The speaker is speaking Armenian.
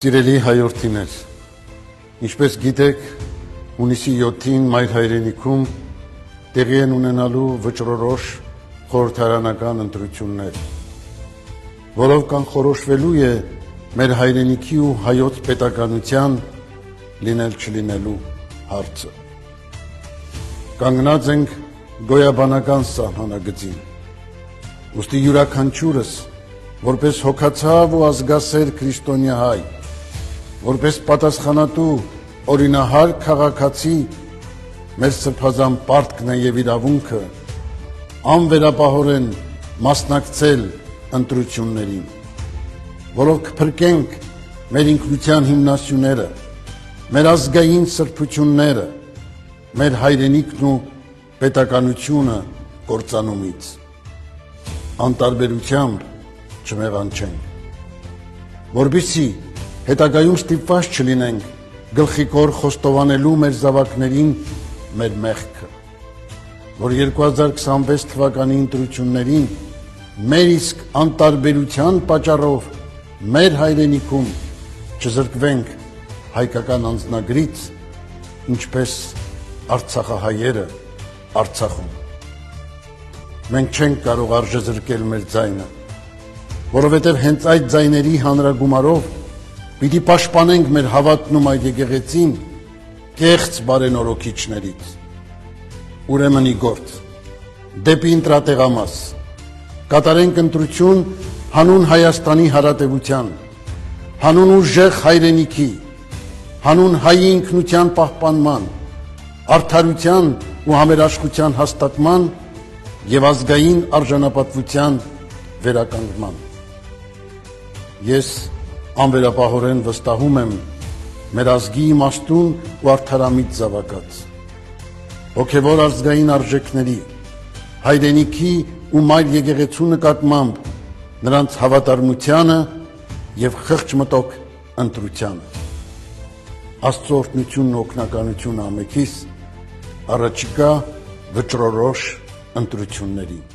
Սիրելի հայրենիներ, ինչպես գիտեք, հունիսի 7-ին մայր հայրենիքում տեղի են ունենալու վճռորոշ խորհրդարանական ընտրություններ, որով կանխորոշվելու է մեր հայրենիքի ու հայոց պետականության լինել-չլինելու հարցը։ Կանգնած ենք գոյաբանական սահմանագծին, ուստի յուրաքանչյուրս, որպես հոգացավ ու ազգասեր քրիստոնյա հայ, որպես պատասխանատու օրինահար քաղաքացի, մեր սրբազան պարտքն է եւ իրավունքը անվերապահորեն մասնակցել ընտրություններին, որով կփրկենք մեր ինքնության հիմնասյուները, մեր ազգային սրբությունները, մեր հայրենիքն ու պետականությունը կործանումից, անտարբերությամբ չմեղանչենք, որպեսզի հետագայում ստիպված չլինենք գլխիկոր խոստովանելու մեր զավակներին մեր մեղքը, որ 2026 թվականի ընտրություններին մեր իսկ անտարբերության պատճառով մեր հայրենիքում չզրկվենք հայկական անձնագրից, ինչպես արցախահայերը Արցախում։ Մենք չենք կարող արժեզրկել մեր ձայնը, որովհետև հենց այդ ձայների հանրագումարով պիտի պաշտպանենք մեր հավատն ու այդ եկեղեցին կեղծ բարենորոքիչներից։ Ուրեմն ի գործ, դեպի ընտրատեղամաս, կատարենք ընտրություն հանուն Հայաստանի հարատևության, հանուն ուժեղ հայրենիքի, հանուն հայի ինքնության պահպանման, արդարության ու համերաշխության հաստատման և ազգային արժանապատվության վերականգնման։ Ես անվերապահորեն վստահում եմ մեր ազգի իմաստուն ու արդարամիտ զավակած, հոգևոր ազգային արժեքների, հայրենիքի ու մայր եկեղեցու նկատմամբ նրանց հավատարմությանը և խղճ մտոք ընտրությանը։ Աստծո օրհնությունն ու օգնականությունը ամենքիս, առաջիկա վճռորոշ ընտրություններին։